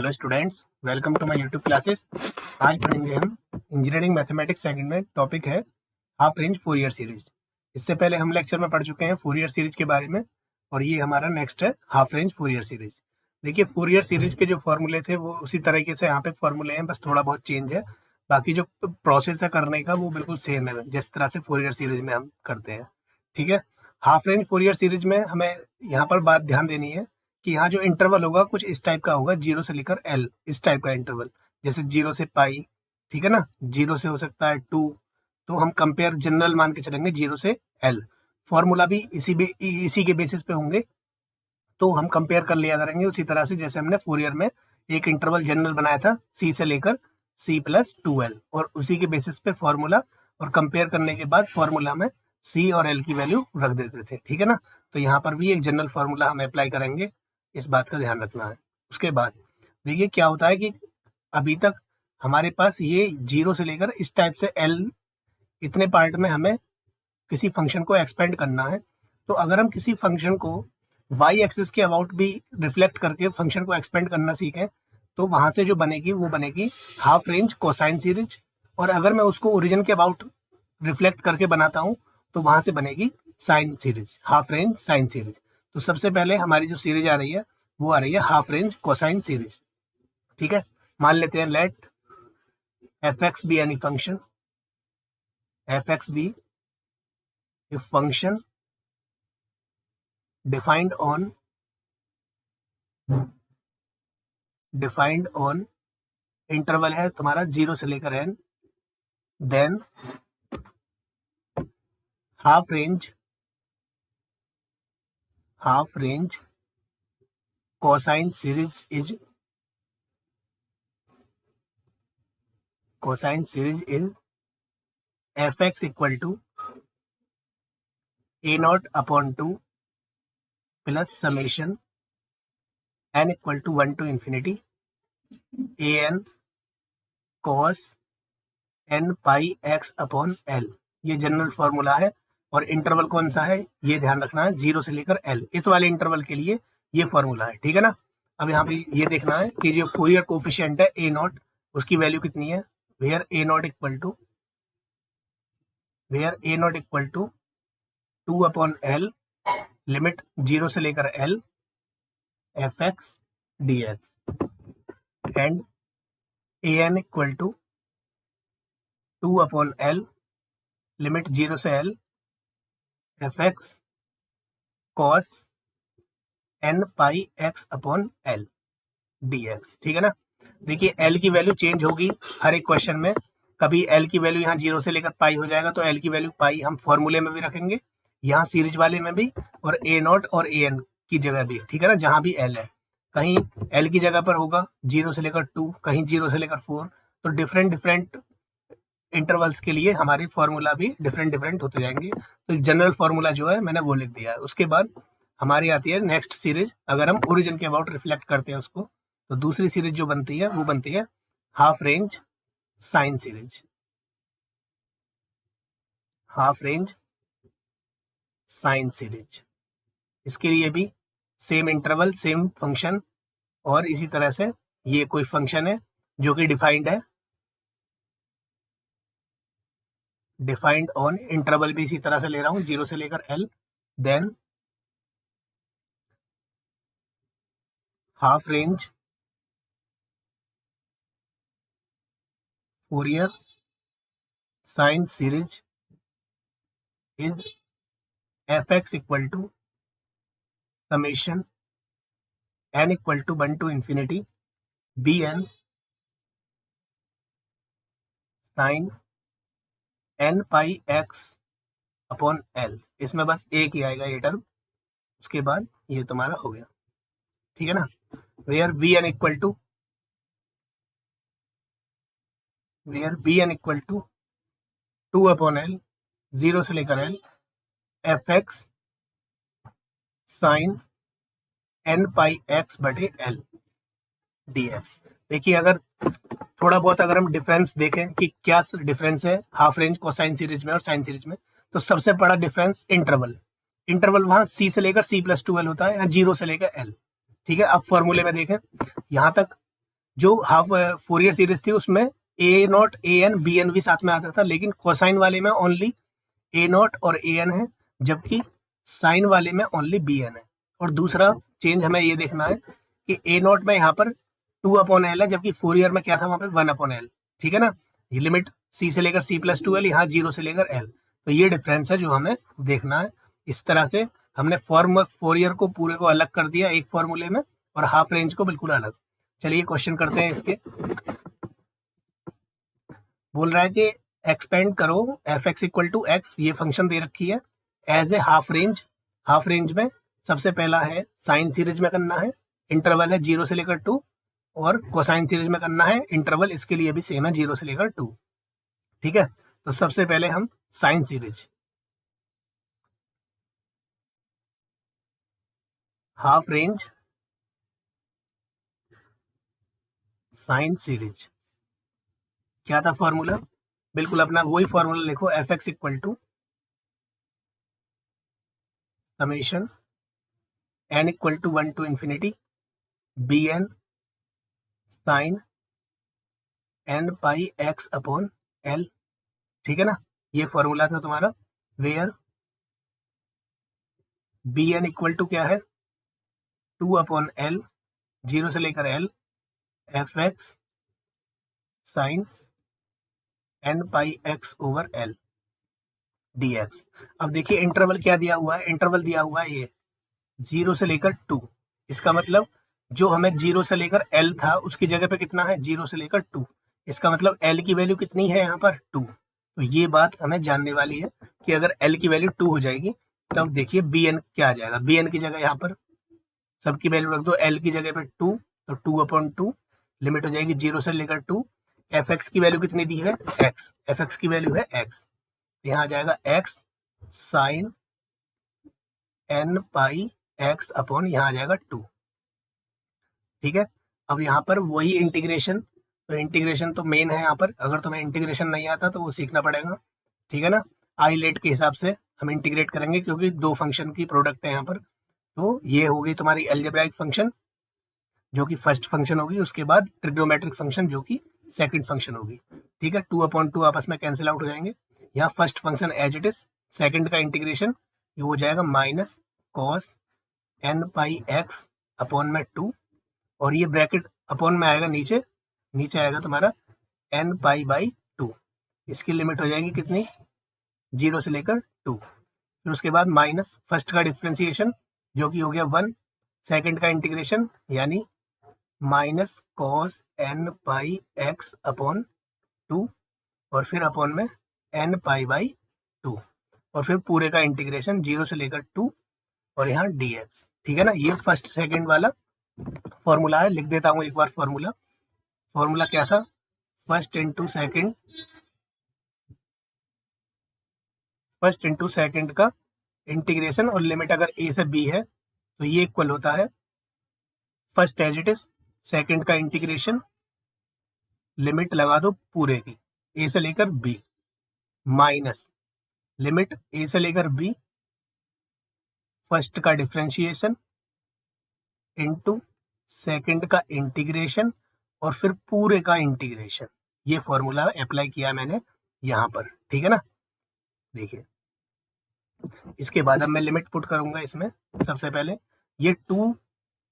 Hello students, welcome to my YouTube classes. आज पढ़ेंगे हम इंजीनियरिंग मैथमेटिक्स सेकंड में। टॉपिक है हाफ रेंज फोरियर सीरीज। इससे पहले हम लेक्चर में पढ़ चुके हैं फोरियर सीरीज के बारे में और ये हमारा नेक्स्ट है हाफ रेंज फोरियर सीरीज। देखिए, फोरियर सीरीज के जो फॉर्मूले थे वो उसी तरीके से यहाँ पे फॉर्मूले हैं, बस थोड़ा बहुत चेंज है। बाकी जो प्रोसेस है करने का वो बिल्कुल सेम है जिस तरह से फोरियर सीरीज में हम करते हैं। ठीक है, हाफ रेंज फोरियर सीरीज में हमें यहाँ पर बात ध्यान देनी है कि यहाँ जो इंटरवल होगा कुछ इस टाइप का होगा, 0 से लेकर L, इस टाइप का इंटरवल। जैसे 0 से पाई, ठीक है ना, 0 से हो सकता है 2। तो हम कंपेयर जनरल मान के चलेंगे 0 से L। फॉर्मूला भी इसी के बेसिस पे होंगे, तो हम कंपेयर कर लिया करेंगे उसी तरह से जैसे हमने फोरियर में एक इंटरवल जनरल बनाया था C से लेकर C+2L, और उसी के बेसिस पे फॉर्मूला और कंपेयर करने के बाद फॉर्मूला में C और L की वैल्यू रख देते थे। ठीक है ना, तो यहाँ पर भी एक जनरल फॉर्मूला हम अप्लाई करेंगे, इस बात का ध्यान रखना है। उसके बाद देखिए क्या होता है कि अभी तक हमारे पास ये 0 से लेकर इस टाइप से L इतने पार्ट में हमें किसी फंक्शन को एक्सपेंड करना है। तो अगर हम किसी फंक्शन को y एक्सिस के अबाउट भी रिफ्लेक्ट करके फंक्शन को एक्सपेंड करना सीखें तो वहां से जो बनेगी वो बनेगी हाफ रेंज कोसाइन सीरीज। और अगर मैं उसको ओरिजिन के अबाउट रिफ्लेक्ट करके बनाता हूं तो वहां से बनेगी sine series, half range sine series. तो सबसे पहले हमारी जो सीरीज आ रही है वो आ रही है हाफ रेंज कोसाइन सीरीज। ठीक है, मान लेते हैं let f x be any function, f x be a function defined on interval है तुम्हारा 0 से लेकर n, then half range cosine series is f x equal to a0/2 plus summation n equal to 1 to infinity an cos n pi x upon l। ये general formula है और interval कौन सा है ये ध्यान रखना है, 0 से लेकर l, इस वाले इंटरवल के लिए ये फॉर्मूला है। ठीक है ना, अब यहाँ पे ये देखना है कि जो फोरियर कोफिशिएंट है a0 उसकी वैल्यू कितनी है। Where a0 equal to 2/L limit 0 से लेकर L f x d x and an equal to 2/L limit 0 से L f x cos n pi x upon L dx। ठीक है ना, देखिए L की वैल्यू चेंज होगी हर एक क्वेश्चन में। कभी L की वैल्यू यहाँ 0 से लेकर पाई हो जाएगा तो L की वैल्यू पाई हम फॉर्मूले में भी रखेंगे, यहाँ सीरीज वाले में भी, और a0 और an की जगह भी। ठीक है ना, जहां भी L है, कहीं L की जगह पर होगा 0 से लेकर 2, कहीं 0 से लेकर 4। तो डिफरेंट इंटरवल्स के लिए हमारे फॉर्मूला भी डिफरेंट होते जाएंगे। तो जनरल फॉर्मूला जो है मैंने वो लिख दिया है। उसके बाद हमारी आती है नेक्स्ट सीरीज। अगर हम ओरिजिन के अबाउट रिफ्लेक्ट करते हैं उसको तो दूसरी सीरीज जो बनती है वो बनती है half range sine series. Half range sine series, इसके लिए भी सेम इंटरवल सेम फंक्शन, और इसी तरह से ये कोई फंक्शन है जो कि डिफाइंड ऑन इंटरवल भी इसी तरह से ले रहा हूं 0 से लेकर L, then half range Fourier sine series is f x equal to summation n equal to 1 to infinity bn sine n pi x upon l। इसमें बस एक ही आएगा ये टर्म, उसके बाद ये तुम्हारा हो गया। ठीक है ना, where bn equal to 2/L 0 से लेकर L f x sine n pi x बटे L dx। देखिए, अगर थोड़ा बहुत अगर हम डिफरेंस देखें कि क्या डिफरेंस है हाफ रेंज कोसाइन सीरीज में और साइन सीरीज में, तो सबसे बड़ा डिफरेंस इंटरवल वहां C से लेकर C+2L होता है, यहाँ 0 से लेकर L। ठीक है, अब फॉर्मूले में देखें, यहाँ तक जो हाफ फोरियर सीरीज थी उसमें a naught a n b n भी साथ में आता था, लेकिन कोसाइन वाले में ओनली ए नॉट और ए एन है, जबकि साइन वाले में ओनली बी एन है। और दूसरा चेंज हमें ये देखना है कि ए नॉट में यहाँ पर 2/L है, जबकि फोरियर में क्या था वहां पर 1/L। ठीक है ना, ये लिमिट सी से लेकर C+2L, यहाँ 0 से लेकर L। तो ये डिफरेंस है जो हमें देखना है। इस तरह से हमने फोरियर को पूरे को अलग कर दिया एक फॉर्मूले में, और हाफ रेंज को बिल्कुल अलग। चलिए क्वेश्चन करते हैं इसके। बोल रहा है कि एक्सपेंड करो f(x = x), ये फंक्शन दे रखी है as a half range. Half range में सबसे पहला है साइन सीरीज में करना है, इंटरवल है 0 से लेकर 2, और कोसाइन सीरीज में करना है, इंटरवल इसके लिए भी सेम है 0 से लेकर 2। ठीक है, तो सबसे पहले हम sine series, half range sine series, क्या था फॉर्मूला? बिल्कुल अपना वही फॉर्मूला लिखो, f(x = summation n = 1 to infinity bn sin n pi x/L। ठीक है ना, ये फॉर्मूला था तुम्हारा, वेयर bn इक्वल टू क्या है 2/L 0 से लेकर L f(x sin n pi x/L dx। अब देखिए इंटरवल क्या दिया हुआ है, इंटरवल दिया हुआ है ये 0 से लेकर 2। इसका मतलब जो हमें 0 से लेकर L था उसकी जगह पे कितना है 0 से लेकर 2। इसका मतलब L की वैल्यू कितनी है यहाँ पर 2। तो ये बात हमें जानने वाली है कि अगर L की वैल्यू 2 हो जाएगी तब देखिए Bn क्या आ जाएगा। Bn की जगह यहाँ पर सबकी वैल्यू रख दो, L की जगह पे 2, तो 2/2 लिमिट हो जाएगी 0 से लेकर 2। f(x) की वैल्यू कितनी दी है x, f(x) की वैल्यू है x, यहाँ आ जाएगा x sin n pi x/, यहाँ आ जाएगा 2। ठीक है, अब यहाँ पर वही इंटीग्रेशन, तो इंटीग्रेशन तो मेन है यहाँ पर, अगर तुम्हें इंटीग्रेशन नहीं आता तो वो सीखना पड़ेगा। ठीक है ना, आई लेट के हिसाब से हम इंटीग्रेट करेंगे क्योंकि दो फंक्शन की प्रोडक्ट है यहाँ पर। तो ये हो गई तुम्हारी एल्जेब्राइक फंक्शन जो कि फर्स्ट फंक्शन होगी, उसके बाद ट्रिग्नोमेट्रिक फंक्शन जो कि सेकंड फंक्शन होगी। ठीक है, 2/2 आपस में कैंसिल आउट हो जाएंगे। यहाँ first function as it is, second का इंटीग्रेशन ये हो जाएगा minus cos n pi x/2, और ये ब्रैकेट अपॉन में आएगा नीचे, नीचे आएगा तुम्हारा n pi/2। इसकी लिमिट हो जाएगी कितनी 0 से लेकर 2। फिर उसके बाद माइनस फर्स्ट का डिफ्रेंसिएशन जो कि हो गया 1, सेकंड का इंटीग्रेशन यानी minus cos n pi x/2, और फिर अपॉन में n pi/2, और फिर पूरे का इंटीग्रेशन 0 से लेकर 2, और यहाँ dx। ठीक है ना, ये फर्स्ट सेकंड वाला फॉर्मूला है। लिख देता हूँ एक बार फॉर्मूला। फॉर्मूला क्या था, फर्स्ट इंटू सेकंड का इंटीग्रेशन, और लिमिट अगर a से b है तो ये इक्वल होता है first as it is, second का इंटीग्रेशन, लिमिट लगा दो पूरे की a से लेकर b, माइनस लिमिट a से लेकर b, फर्स्ट का डिफ्रेंशिएशन इनटू सेकंड का इंटीग्रेशन, और फिर पूरे का इंटीग्रेशन। ये फॉर्मूला अप्लाई किया मैंने यहाँ पर। ठीक है ना, देखिए इसके बाद अब मैं लिमिट पुट करूंगा इसमें। सबसे पहले ये 2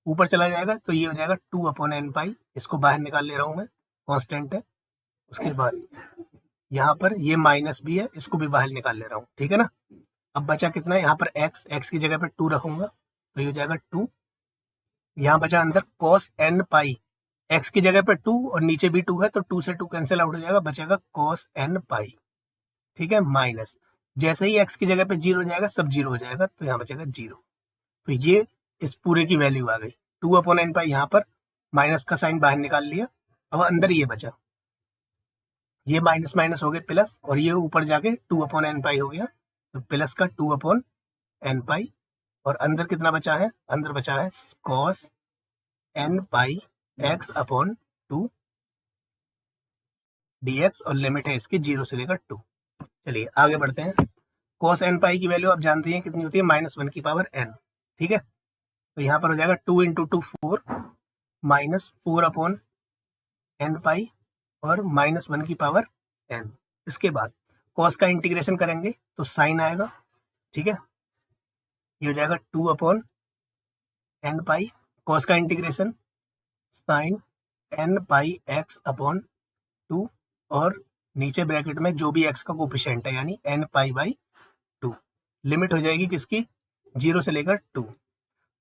ऊपर चला जाएगा तो ये हो जाएगा 2/n पाई, इसको बाहर निकाल ले रहा हूं मैं, कांस्टेंट है। उसके बाद यहाँ पर ये माइनस भी है, इसको भी बाहर निकाल ले रहा हूँ। ठीक है ना, अब बचा कितना है यहाँ पर x की जगह पर 2 रखूंगा तो ये हो जाएगा 2। यहाँ बचा अंदर cos n पाई, x की जगह पे 2 और नीचे भी 2 है तो 2 से 2 कैंसिल आउट हो जाएगा, बचेगा cos n पाई। ठीक है, माइनस जैसे ही x की जगह पे 0 हो जाएगा सब 0 हो जाएगा, तो यहाँ बचेगा 0। तो ये इस पूरे की वैल्यू आ गई 2/n पाई। यहाँ पर माइनस का साइन बाहर निकाल लिया, अब अंदर ये बचा, ये माइनस माइनस हो गए प्लस, और ये ऊपर जाके 2/n पाई हो गया, तो प्लस का 2/n पाई, और अंदर कितना बचा है, अंदर बचा है cos n पाई x/2 dx, और लिमिट है इसकी 0 से लेकर 2। चलिए आगे बढ़ते हैं। cos n पाई की वैल्यू आप जानते हैं कितनी होती है, -1 की पावर n। ठीक है, तो यहाँ पर हो जाएगा 2 × 2 4, -4/n एन पाई और -1 की पावर एन। इसके बाद कॉस का इंटीग्रेशन करेंगे तो साइन आएगा, ठीक है, ये हो जाएगा 2 अपॉन एन पाई। कॉस का integration sign n pi x upon 2 और नीचे ब्रैकेट में जो भी एक्स का कोफिशिएंट है यानी एन पाई बाई 2। लिमिट हो जाएगी किसकी, 0 से लेकर 2।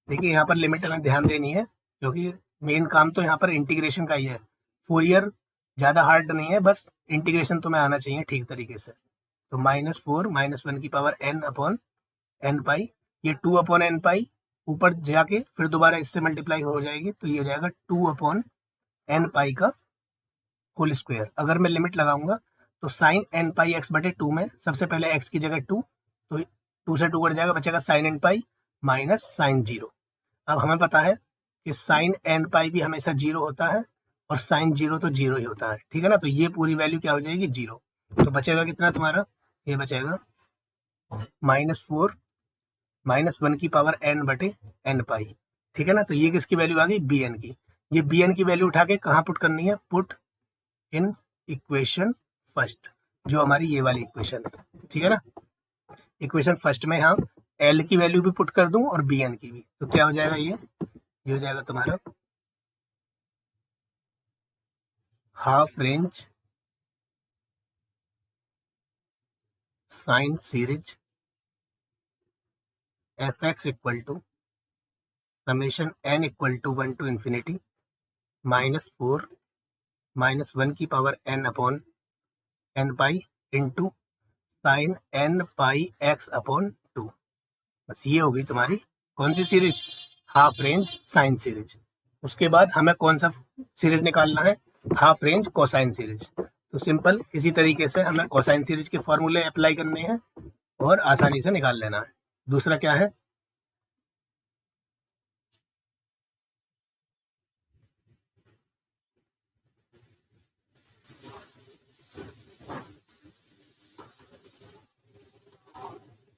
देखिए यहाँ पर लिमिट हमें ध्यान देनी है क्योंकि मेन काम तो यहाँ पर इंटीग्रेशन का ही है। फोरियर ज़्यादा हार्ड नहीं है, बस इंटीग्रेशन तो में आना चाहिए ठीक तरीके से। तो -4 -1 की power n upon n pi, ये 2 अपॉन एन पाई ऊपर जाके फिर दोबारा इससे मल्टीप्लाई हो जाएगी तो ये हो जाएगा 2 अपॉन एन पाई का होल स्क्वायर। अगर मैं लिमिट लगाऊंगा तो साइन एन पाई एक्स बटे 2 में सबसे पहले एक्स की जगह 2, तो 2 से 2 कट जाएगा, बचेगा sine n pi minus sine 0। अब हमें पता है कि साइन एन पाई भी हमेशा 0 होता है और साइन 0 तो 0 ही होता है, ठीक है ना। तो ये पूरी वैल्यू क्या हो जाएगी, 0। तो बचेगा कितना तुम्हारा, ये बचेगा -4 -1 की पावर n बटे एन पाई, ठीक है ना। तो ये किसकी वैल्यू आ गई, बी एन की। ये बी एन की वैल्यू उठा के कहाँ पुट करनी है, पुट इन इक्वेशन फर्स्ट, जो हमारी ये वाली इक्वेशन है, ठीक है ना। इक्वेशन फर्स्ट में हम एल की वैल्यू भी पुट कर दूं और बी एन की भी, तो क्या हो जाएगा, ये हो जाएगा तुम्हारा half range sine series f x equal to summation n equal to 1 to infinity -4 -1 की power n upon n pi into sine n pi x upon 2। बस ये होगी तुम्हारी कौन सी series, half range sine series. उसके बाद हमें कौन सा सीरीज निकालना है, हाफ रेंज कोसाइन सीरीज। तो सिंपल इसी तरीके से हमें कोसाइन सीरीज के फॉर्मूले अप्लाई करने हैं और आसानी से निकाल लेना है। दूसरा क्या है,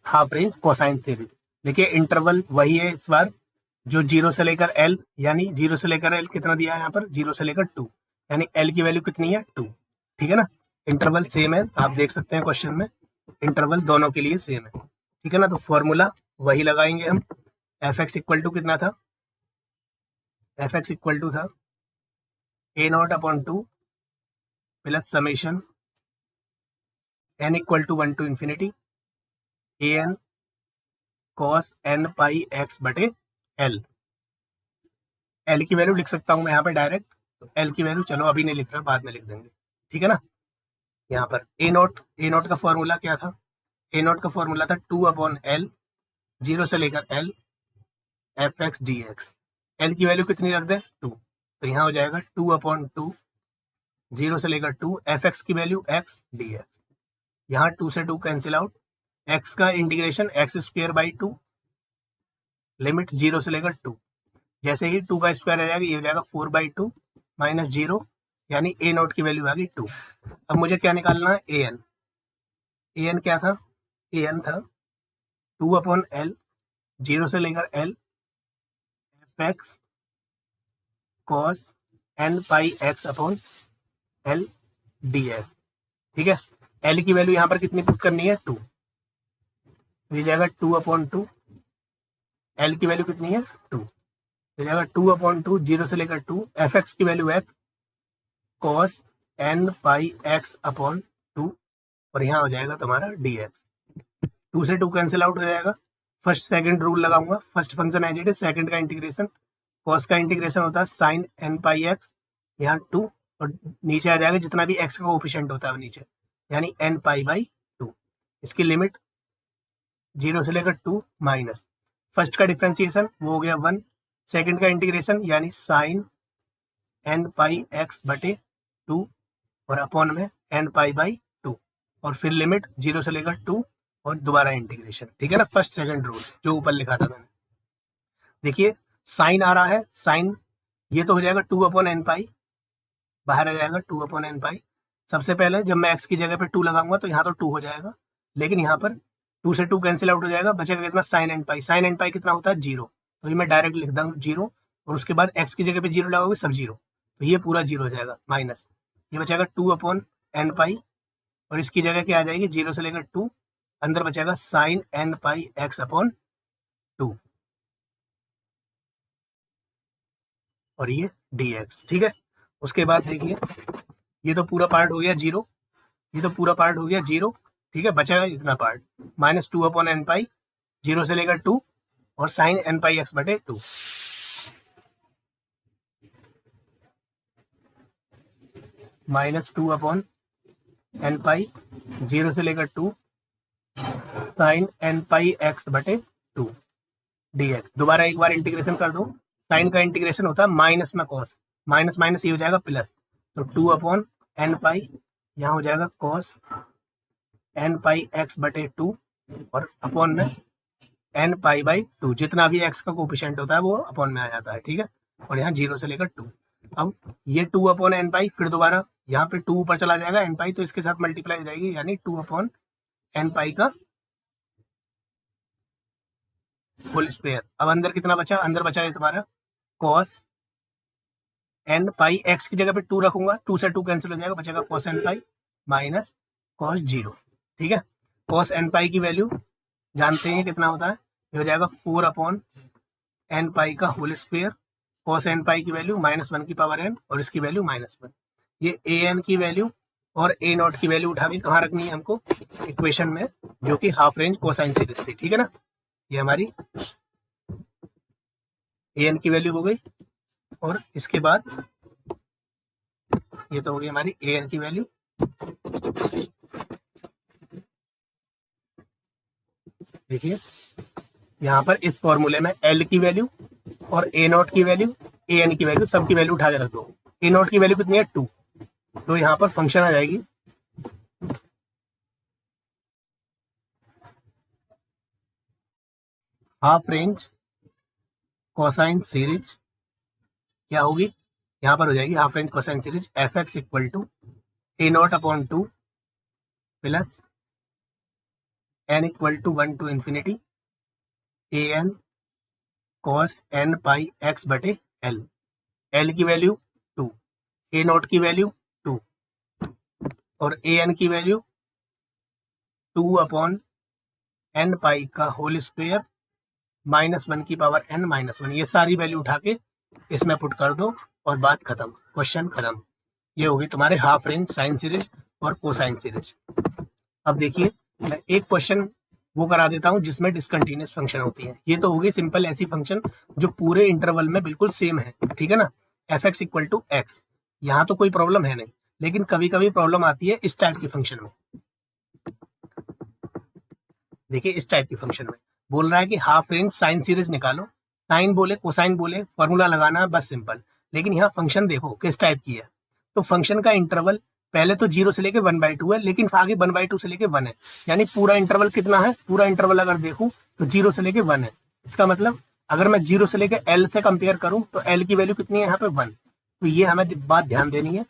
हाफ रेंज कोसाइन सीरीज। देखिए इंटरवल वही है इस बार, जो 0 से लेकर एल, यानी 0 से लेकर एल कितना दिया है यहाँ पर, 0 से लेकर 2, यानी एल की वैल्यू कितनी है, 2, ठीक है ना। इंटरवल सेम है, आप देख सकते हैं क्वेश्चन में इंटरवल दोनों के लिए सेम है, ठीक है ना। तो फॉर्मूला वही लगाएंगे हम। एफ एक्स इक्वल टू कितना था, एफ एक्स इक्वल टू था a0 upon 2 plus summation n equal to 1 to infinity an cos n pi x बटे l। एल की वैल्यू लिख सकता हूं मैं यहाँ पे डायरेक्ट, तो एल की वैल्यू चलो अभी नहीं लिख रहा, बाद में लिख देंगे, ठीक है ना। यहाँ पर ए नोट का फॉर्मूला क्या था, ए नोट का फॉर्मूला था 2 अपॉन एल 0 से लेकर L f x d x. L की वैल्यू कितनी रख दें, 2, तो यहाँ हो जाएगा 2 अपॉन 2 0 से लेकर 2 एफ एक्स की वैल्यू एक्स डी एक्स। यहाँ 2 से 2 कैंसिल आउट, एक्स का integration x square by 2, limit 0 से लेकर 2, जैसे ही 2 का स्क्वायर आ जाएगा ये हो जाएगा 4/2 माइनस 0, यानी ए नोट की वैल्यू आ गई 2। अब मुझे क्या निकालना है, ए एन क्या था, ए एन था 2 अपॉन एल 0 से लेकर L f x cos n pi x upon L d x, ठीक है। एल की वैल्यू यहाँ पर कितनी पुट करनी है, 2, ये जाएगा 2 अपॉन 2, एल की वैल्यू कितनी है 2, हो जाएगा 2 अपॉन 2 0 से लेकर 2 एफ एक्स की value x cos n pi x upon 2 और यहाँ हो जाएगा तुम्हारा डी एक्स। 2 से 2 कैंसिल आउट हो जाएगा, फर्स्ट सेकंड रूल लगाऊंगा, first function as it is, second का इंटीग्रेशन, कॉस का इंटीग्रेशन होता है साइन एन पाई एक्स, यहाँ 2 और नीचे आ जाएगा जितना भी एक्स का कोफिशिएंट होता है नीचे, यानी एन पाई बाई 2। इसकी लिमिट 0 से लेकर 2 माइनस फर्स्ट का डिफ्रेंसिएशन वो हो गया 1, सेकंड का इंटीग्रेशन यानी साइन एन पाई एक्स बटे 2 और अपॉन में एन पाई बाई 2 और फिर लिमिट 0 से लेकर 2 और दोबारा इंटीग्रेशन, ठीक है ना। फर्स्ट सेकंड रूल जो ऊपर लिखा था मैंने, देखिए साइन आ रहा है, साइन ये तो हो जाएगा 2 अपॉन एन पाई, बाहर आ जाएगा 2 अपॉन एन पाई। सबसे पहले जब मैं एक्स की जगह पे 2 लगाऊंगा तो यहाँ तो 2 हो जाएगा, लेकिन यहाँ पर 2 से 2 कैंसिल आउट हो जाएगा, बचेगा कितना, साइन एन पाई। साइन एन पाई कितना होता है 0, तो ये मैं डायरेक्ट लिख दूँ 0 और उसके बाद एक्स की जगह पे 0 लगाओगे सब 0, तो ये पूरा जीरो हो जाएगा माइनस, ये बचेगा 2/n पाई, और इसकी जगह क्या आ जाएगी, 0 से लेकर 2, अंदर बचेगा sine n pi x upon 2, और ये dx। ठीक है, उसके बाद देखिए ये तो पूरा पार्ट हो गया जीरो, ये तो पूरा पार्ट हो गया जीरो। ठीक है, बचेगा इतना पार्ट -2/n पाई, 0 से लेकर 2, और साइन एन पाई एक्स बटे 2। -2/n पाई, 0 से लेकर 2, साइन एन पाई एक्स बटे 2 dx। दोबारा एक बार इंटीग्रेशन कर दो, साइन का इंटीग्रेशन होता है माइनस में कॉस, माइनस माइनस ये हो जाएगा प्लस, तो 2/n पाई, यहाँ हो जाएगा कॉस एन पाई एक्स बटे 2, और अपॉन में एन पाई बाई 2, जितना भी एक्स का कोफिशिएंट होता है वो अपॉन में आ जाता है। ठीक है, और यहाँ 0 से लेकर 2। अब ये 2/n पाई, फिर दोबारा यहाँ पे 2 ऊपर चला जाएगा n पाई, तो इसके साथ मल्टीप्लाई हो जाएगी, यानी 2/n पाई का होल स्क्वायर। अब अंदर कितना बचा, अंदर बचा है तुम्हारा कॉस एन पाई, एक्स की जगह पे 2 रखूंगा, 2 से 2 कैंसिल हो जाएगा, बचेगा cos n pi minus cos 0। ठीक है, कॉस एन पाई की वैल्यू जानते हैं कितना होता है, ये हो जाएगा 4/n पाई का होल स्क्वायर, कॉस एन पाई की वैल्यू -1 की पावर n, और इसकी वैल्यू -1। ये ए एन की वैल्यू और ए नॉट की वैल्यू उठा के कहाँ रखनी है हमको, इक्वेशन में, जो कि हाफ रेंज कोसाइन सीरीज थी। ठीक है ना, ये हमारी ए एन की वैल्यू हो गई, और इसके बाद ये तो हो गई हमारी ए एन की वैल्यू। देखिए यहाँ पर इस फॉर्मूले में एल की वैल्यू और ए नॉट की वैल्यू, ए एन की वैल्यू, सबकी वैल्यू उठा के रख दो। ए नॉट की वैल्यू कितनी है, 2, तो यहाँ पर फंक्शन आ जाएगी हाफ रेंज कोसाइन सीरीज। क्या होगी, यहाँ पर हो जाएगी half range cosine series f x equal to a naught upon 2 plus n equal to 1 to infinity a n cos n pi x बटे एल। एल की वैल्यू 2, ए नॉट की value 2, और ए एन की value 2/n पाई का whole square -1 की power n -1। ये सारी value उठा के इसमें पुट कर दो और बात खत्म, क्वेश्चन खत्म। ये होगी तुम्हारे हाफ रेंज साइन सीरीज और कोसाइन सीरीज। अब देखिए मैं एक क्वेश्चन वो करा देता हूँ जिसमें डिसकंटिन्यूअस फंक्शन होती है। ये तो होगी सिंपल ऐसी फंक्शन जो पूरे इंटरवल में बिल्कुल सेम है। ठीक है ना, f x equal to x, यहाँ तो कोई प्रॉब्लम है नहीं, लेकिन कभी कभी प्रॉब्लम आती है इस टाइप की फंक्शन में। देखिए इस टाइप की फंक्शन में बोल रहा है कि हाफ रेंज साइन सीरीज निकालो, साइन बोले कोसाइन बोले फॉर्मूला लगाना है बस सिंपल। लेकिन यहाँ फंक्शन देखो किस टाइप की है, तो फंक्शन का इंटरवल पहले तो 0 से लेके 1/2 है, लेकिन आगे 1/2 से लेके 1 है, यानी पूरा इंटरवल कितना है, पूरा इंटरवल अगर देखूं तो 0 से लेके 1 है। इसका मतलब अगर मैं 0 से लेके एल से कंपेयर करूं तो एल की वैल्यू कितनी है यहाँ पे 1, तो ये हमें बात ध्यान देनी है,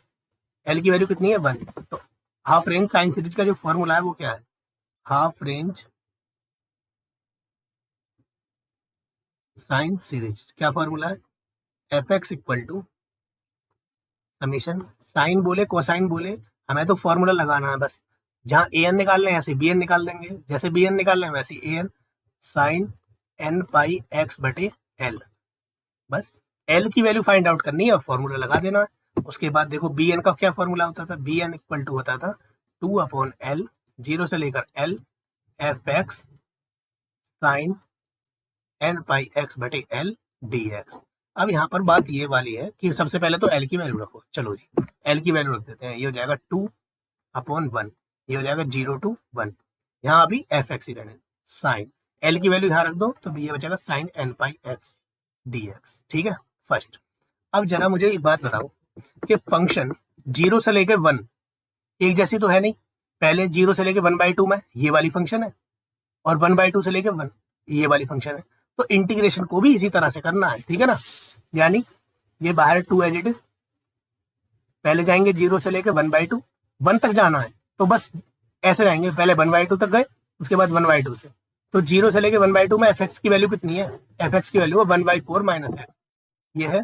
एल की वैल्यू कितनी है 1। तो हाफ रेंज साइन सीरीज का जो फॉर्मूला है वो क्या है, हाफ रेंज साइन सीरीज क्या फॉर्मूला है, f x equal to summation, sine बोले कोसाइन बोले हमें तो फॉर्मूला लगाना है बस, जहाँ ए एन निकाल लें ऐसे बी एन निकाल देंगे, जैसे बी एन निकाल लें वैसे A N sign n pi x बटे एल। बस एल की वैल्यू फाइंड आउट करनी है और फॉर्मूला लगा देना है। उसके बाद देखो बी एन का क्या फॉर्मूला होता था, बी एन इक्वल टू होता था 2/L 0 से लेकर L f x sine n pi x बटे एल डी एक्स। अब यहाँ पर बात ये वाली है कि सबसे पहले तो एल की वैल्यू रखो, चलो जी एल की वैल्यू रख देते हैं, ये हो जाएगा 2/1, ये हो जाएगा 0 to 1, यहाँ अभी एफ एक्स ही रहने, साइन एल की वैल्यू यहाँ रख दो तो ये बचेगा sine n pi x d x. ठीक है फर्स्ट। अब जरा मुझे एक बात बताओ कि फंक्शन 0 से लेकर 1 एक जैसी तो है नहीं, पहले 0 से लेकर 1/2 में ये वाली फंक्शन है, और 1/2 से लेकर 1 ये वाली फंक्शन है, तो इंटीग्रेशन को भी इसी तरह से करना है। ठीक है ना, यानी ये बाहर 2 एज इट इज, पहले जाएंगे 0 से लेकर 1/2, 1 तक जाना है तो बस ऐसे जाएंगे, पहले 1/2 तक गए उसके बाद 1/2 से, तो 0 से लेकर 1/2 में एफ एक्स की वैल्यू कितनी है, एफ एक्स की वैल्यू है 1/4 माइनस एक्स, ये है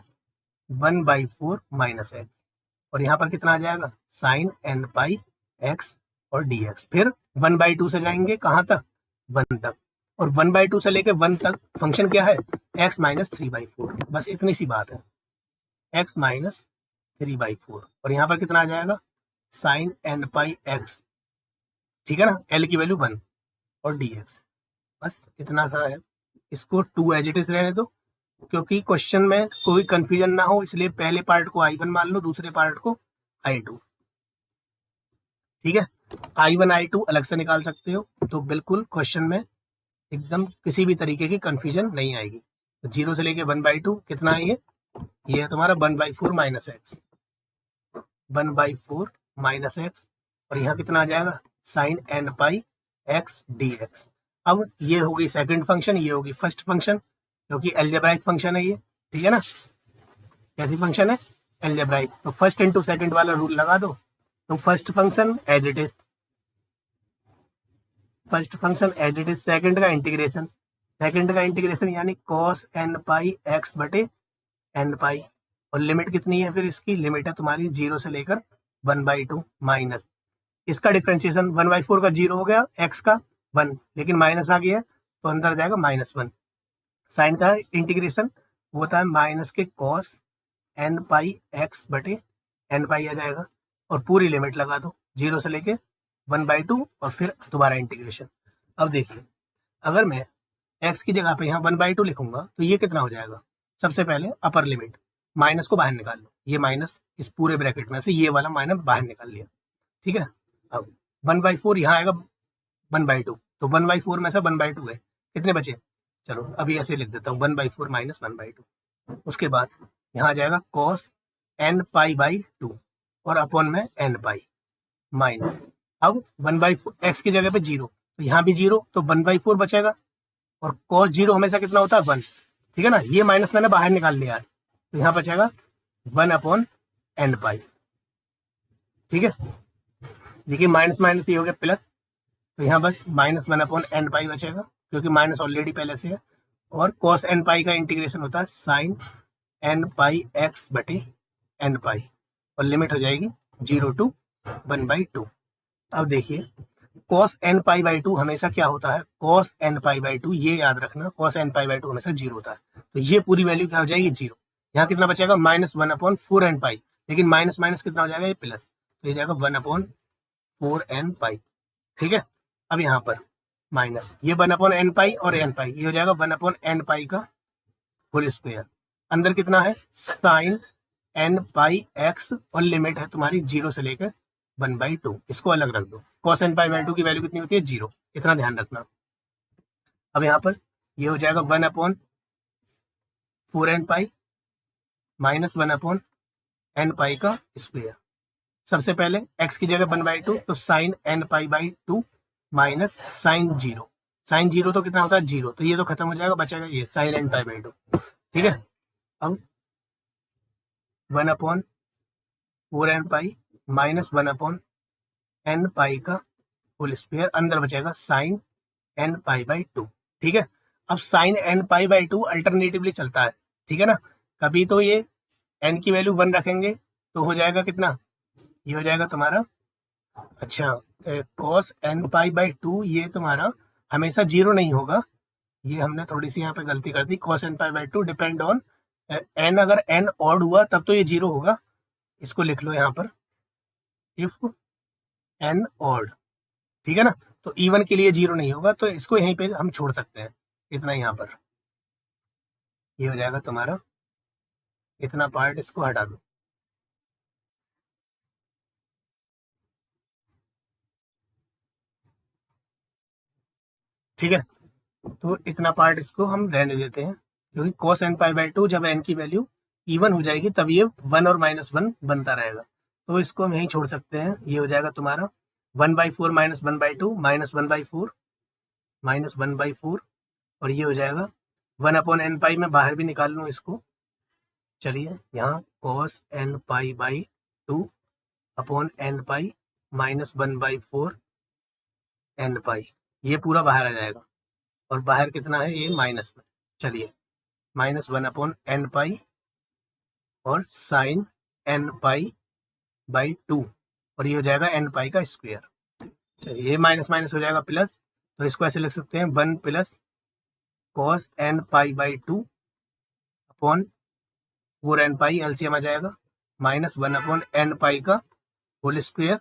1/4 माइनस एक्स, और यहाँ पर कितना आ जाएगा साइन एन पाई एक्स और डी एक्स। फिर 1/2 से जाएंगे कहाँ तक 1 तक, और 1/2 से लेके 1 तक फंक्शन क्या है x माइनस 3/4, बस इतनी सी बात है x माइनस 3/4, और यहाँ पर कितना आ जाएगा साइन एन पाई एक्स, ठीक है ना, l की वैल्यू 1 और dx, बस इतना सा है। इसको 2 एज इट इज रहने दो, क्योंकि क्वेश्चन में कोई कंफ्यूजन ना हो, इसलिए पहले पार्ट को I1 मान लो, दूसरे पार्ट को I2, ठीक है। I1 I2 अलग से निकाल सकते हो, तो बिल्कुल क्वेश्चन में एकदम किसी भी तरीके की कंफ्यूजन नहीं आएगी। तो 0 से लेके 1/2 कितना है ये है तुम्हारा 1/4 माइनस एक्स, 1/4 माइनस एक्स, और यहाँ कितना आ जाएगा sign n pi x d x. अब ये होगी सेकंड फंक्शन, ये होगी फर्स्ट फंक्शन, क्योंकि एल्जेब्राइक फंक्शन है ये, ठीक है ना। कैसी फंक्शन है एल्जेब्राइक, तो फर्स्ट इंटू सेकंड वाला रूल लगा दो। तो first function as it is, first function as it is, second का इंटीग्रेशन, सेकंड का इंटीग्रेशन यानी कॉस एन पाई एक्स बटे एन पाई, और लिमिट कितनी है, फिर इसकी लिमिट है तुम्हारी 0 से लेकर 1/2 माइनस इसका डिफ्रेंशिएशन, 1/4 का 0 हो गया, एक्स का 1, लेकिन माइनस आ गया तो अंदर जाएगा -1। साइन का इंटीग्रेशन वो होता है माइनस के कॉस एन पाई एक्स बटे एन पाई आ जाएगा, और पूरी लिमिट लगा दो 0 से लेके 1/2, और फिर दोबारा इंटीग्रेशन। अब देखिए अगर मैं x की जगह पे यहाँ 1/2 लिखूंगा तो ये कितना हो जाएगा, सबसे पहले अपर लिमिट, माइनस को बाहर निकाल लो, ये माइनस इस पूरे ब्रैकेट में से ये वाला माइनस बाहर निकाल लिया, ठीक है। अब 1/4 यहाँ आएगा 1/2, तो 1/4 में से 1/2 गए, कितने बचे, चलो अभी ऐसे लिख देता हूँ 1/4 माइनस 1/2। उसके बाद यहाँ आ जाएगा कॉस एन पाई बाई 2 और अपॉन में एन पाई माइनस, अब 1/4 एक्स की जगह पे 0, तो यहाँ भी 0, तो 1/4 बचेगा, और cos 0 हमेशा कितना होता है 1, ठीक है ना, ये माइनस मैंने बाहर निकाल लिया है, तो यहाँ बचेगा 1 अपॉन एन पाई, ठीक है। देखिए माइनस माइनस ये हो गया प्लस, तो यहाँ बस -1 अपॉन एन पाई बचेगा, क्योंकि माइनस ऑलरेडी पहले से है, और cos एन पाई का इंटीग्रेशन होता है साइन एन पाई एक्स बटे एन पाई, और लिमिट हो जाएगी 0 to 1/2। अब देखिए cos n पाई बाई 2 हमेशा क्या होता है, cos n पाई बाई 2, ये याद रखना cos n पाई बाई 2 हमेशा 0 होता है, तो ये पूरी वैल्यू क्या हो जाएगी 0। यहाँ कितना बचेगा -1 अपॉन 4 एन पाई, लेकिन माइनस माइनस कितना हो जाएगा ये प्लस, तो ये जाएगा 1 अपॉन 4 एन पाई, ठीक है। अब यहाँ पर माइनस ये 1 अपॉन एन पाई और एन पाई, ये हो जाएगा 1 अपॉन एन पाई का होल स्क्वायर, अंदर कितना है साइन एन पाई एक्स, और लिमिट है तुम्हारी 0 से लेकर 1/2, इसको अलग रख दो, cos n पाई बाई 2 की वैल्यू कितनी होती है 0, इतना ध्यान रखना। अब यहाँ पर ये हो जाएगा 1 upon 4 n pi minus 1 upon n pi का स्क्वायर। सबसे पहले x की जगह 1/2, तो sine n pi by 2 minus sine 0, sine 0 तो कितना होता है 0, तो ये तो खत्म हो जाएगा, बचेगा ये साइन एन पाई बाई 2, ठीक है। अब 1 upon 4 n pi minus 1 upon n pi का होल स्क्वायर, अंदर बचेगा साइन एन पाई बाई 2, ठीक है। अब sine n pi by 2 alternatively चलता है, ठीक है ना, कभी तो ये एन की वैल्यू 1 रखेंगे तो हो जाएगा कितना, ये हो जाएगा तुम्हारा, अच्छा cos n पाई बाई 2 ये तुम्हारा हमेशा 0 नहीं होगा, ये हमने थोड़ी सी यहाँ पे गलती कर दी, cos n pi by 2 depend on n, अगर n ऑड हुआ तब तो ये 0 होगा, इसको लिख लो यहाँ पर इफ n ऑड, ठीक है ना, तो इवन के लिए 0 नहीं होगा, तो इसको यहीं पे हम छोड़ सकते हैं, इतना यहाँ पर ये हो जाएगा तुम्हारा, इतना पार्ट इसको हटा दो, ठीक है। तो इतना पार्ट इसको हम रहने देते हैं, क्योंकि cos n पाई बाई 2 जब n की वैल्यू इवन हो जाएगी तब ये 1 और -1 बनता रहेगा, तो इसको हम यहीं छोड़ सकते हैं, ये हो जाएगा तुम्हारा 1/4 माइनस 1/2 माइनस 1/4 माइनस 1/4, और ये हो जाएगा 1 अपॉन एन पाई, में बाहर भी निकाल लूँ इसको, चलिए यहाँ cos n pi by 2 upon n pi minus 1/4 n pi, ये पूरा बाहर आ जाएगा, और बाहर कितना है ये माइनस में, चलिए -1 अपॉन एन पाई और साइन एन पाई बाई 2, और ये हो जाएगा एन पाई का स्क्वायर। चलिए ये माइनस माइनस हो जाएगा प्लस, तो इसको ऐसे लिख सकते हैं 1 plus cos n pi by 2 upon 4 n pi, LCM आ जाएगा, माइनस 1 अपॉन एन पाई का होल स्क्वायर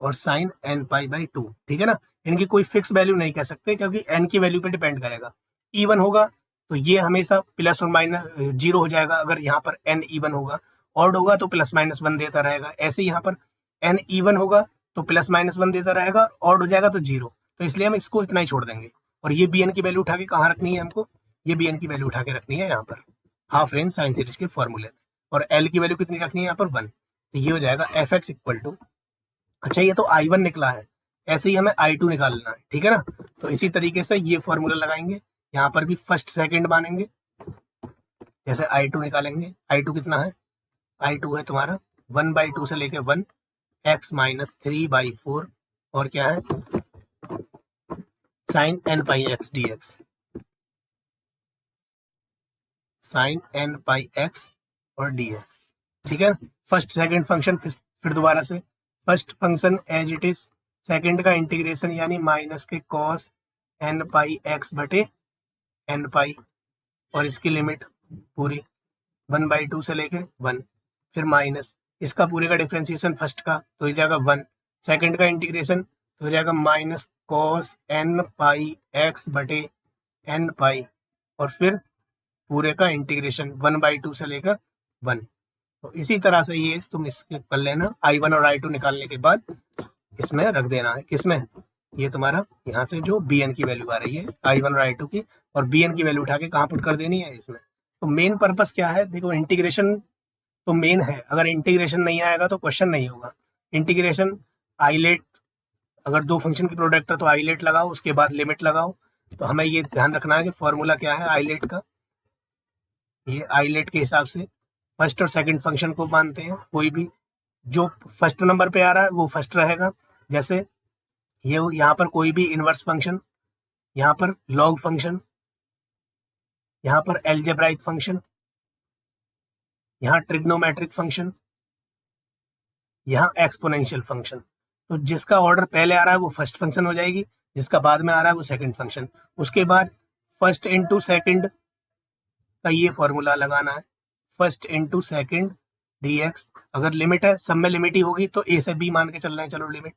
और साइन एन पाई बाई 2। ठीक है ना, इनकी कोई फिक्स वैल्यू नहीं कह सकते क्योंकि एन की वैल्यू पे डिपेंड करेगा। इवन होगा तो ये हमेशा प्लस और माइनस 0 हो जाएगा अगर यहाँ पर एन इवन होगा, ऑड होगा तो प्लस माइनस 1 देता रहेगा। ऐसे यहाँ पर एन इवन होगा तो प्लस माइनस 1 देता रहेगा, ऑड हो जाएगा तो 0, तो इसलिए हम इसको इतना ही छोड़ देंगे। और ये बी एन की वैल्यू उठा के कहाँ रखनी है हमको, ये बी एन की वैल्यू उठा के रखनी है यहाँ पर हाफ रेंज साइन सीरीज के फॉर्मूले में, और एल की वैल्यू कितनी रखनी है यहाँ पर 1, तो ये हो जाएगा एफ एक्स इक्वल टू, अच्छा ये तो I1 निकला है, ऐसे ही हमें I2 निकालना है। ठीक है ना, तो इसी तरीके से ये फॉर्मूला लगाएंगे, यहाँ पर भी फर्स्ट सेकंड मानेंगे, जैसे I2 निकालेंगे। I2 कितना है, I2 है तुम्हारा 1/2 से लेके 1 x माइनस 3/4 और क्या है sine n pi x d x, sine n pi x और डी एक्स। ठीक है, फर्स्ट सेकंड फंक्शन फिर दोबारा से first function as it is, second का इंटीग्रेशन यानी माइनस के कॉस एन पाई एक्स बटे एन पाई, और इसकी लिमिट पूरी 1/2 से लेके 1, फिर माइनस इसका पूरे का डिफ्रेंसिएशन फर्स्ट का तो हो जाएगा 1, सेकंड का इंटीग्रेशन तो हो जाएगा minus cos n pi x बटे एन पाई, और फिर पूरे का इंटीग्रेशन 1/2 से लेकर 1। तो इसी तरह से ये तुम इसके कर लेना, I1 और I2 निकालने के बाद इसमें रख देना है, किसमें, ये तुम्हारा यहाँ से जो Bn की वैल्यू आ रही है I1 और I2 की, और Bn की वैल्यू उठा के कहाँ पुट कर देनी है इसमें। तो मेन पर्पस क्या है, देखो इंटीग्रेशन तो मेन है, अगर इंटीग्रेशन नहीं आएगा तो क्वेश्चन नहीं होगा। इंटीग्रेशन आइलेट, अगर दो फंक्शन की प्रोडक्ट है तो आइलेट लगाओ, उसके बाद लिमिट लगाओ। तो हमें ये ध्यान रखना है कि फॉर्मूला क्या है आइलेट का, ये आइलेट के हिसाब से फर्स्ट और सेकंड फंक्शन को मानते हैं, कोई भी जो फर्स्ट नंबर पे आ रहा है वो फर्स्ट रहेगा। जैसे ये यहाँ पर कोई भी इनवर्स फंक्शन, यहाँ पर लॉग फंक्शन, यहाँ पर एल्जेब्राइक फंक्शन, यहाँ ट्रिग्नोमेट्रिक फंक्शन, यहाँ एक्सपोनेंशियल फंक्शन, तो जिसका ऑर्डर पहले आ रहा है वो फर्स्ट फंक्शन हो जाएगी, जिसका बाद में आ रहा है वो सेकंड फंक्शन। उसके बाद फर्स्ट इंटू सेकंड का ये फॉर्मूला लगाना है, first into second D x, अगर लिमिट है सब में लिमिट ही होगी तो ए से बी मान के चल रहे हैं, चलो लिमिट,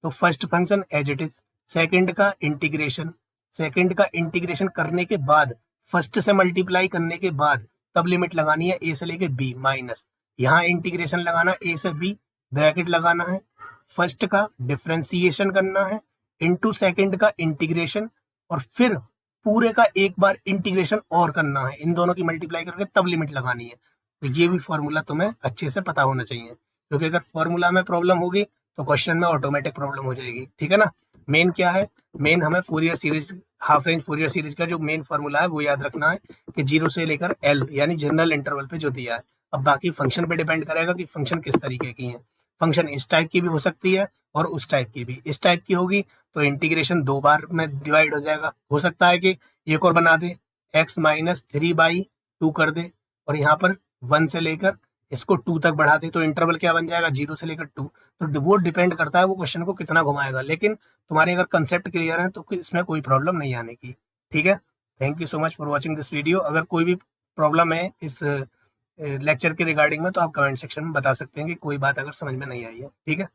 तो first function as it is, second का इंटीग्रेशन, सेकंड का इंटीग्रेशन करने के बाद फर्स्ट से मल्टीप्लाई करने के बाद तब लिमिट लगानी है ए से लेके बी माइनस, यहाँ इंटीग्रेशन लगाना ए से बी, ब्रैकेट लगाना है, फर्स्ट का डिफ्रेंसिएशन करना है इंटू सेकंड का इंटीग्रेशन, और फिर पूरे का एक बार इंटीग्रेशन और करना है, इन दोनों की मल्टीप्लाई करके तब लिमिट लगानी है। तो ये भी फॉर्मूला तुम्हें अच्छे से पता होना चाहिए, क्योंकि अगर फॉर्मूला में प्रॉब्लम होगी तो क्वेश्चन में ऑटोमेटिक प्रॉब्लम हो जाएगी। ठीक है ना, मेन क्या है, मेन हमें Fourier series, half range Fourier series का जो मेन फॉर्मूला है वो याद रखना है कि 0 से लेकर एल यानी जनरल इंटरवल पे जो दिया है। अब बाकी फंक्शन पे डिपेंड करेगा कि फंक्शन किस तरीके की है, फंक्शन इस टाइप की भी हो सकती है और उस टाइप की भी। इस टाइप की होगी तो इंटीग्रेशन 2 बार में डिवाइड हो जाएगा, हो सकता है कि एक और बना दे, x माइनस 3/2 कर दे, और यहाँ पर 1 से लेकर इसको 2 तक बढ़ा दे, तो इंटरवल क्या बन जाएगा 0 से लेकर 2। तो वो डिपेंड करता है वो क्वेश्चन को कितना घुमाएगा, लेकिन तुम्हारे अगर कंसेप्ट क्लियर है तो इसमें कोई प्रॉब्लम नहीं आने की। ठीक है, thank you so much for watching this video. अगर कोई भी प्रॉब्लम है इस लेक्चर के रिगार्डिंग में तो आप कमेंट सेक्शन में बता सकते हैं कि कोई बात अगर समझ में नहीं आई है। ठीक है।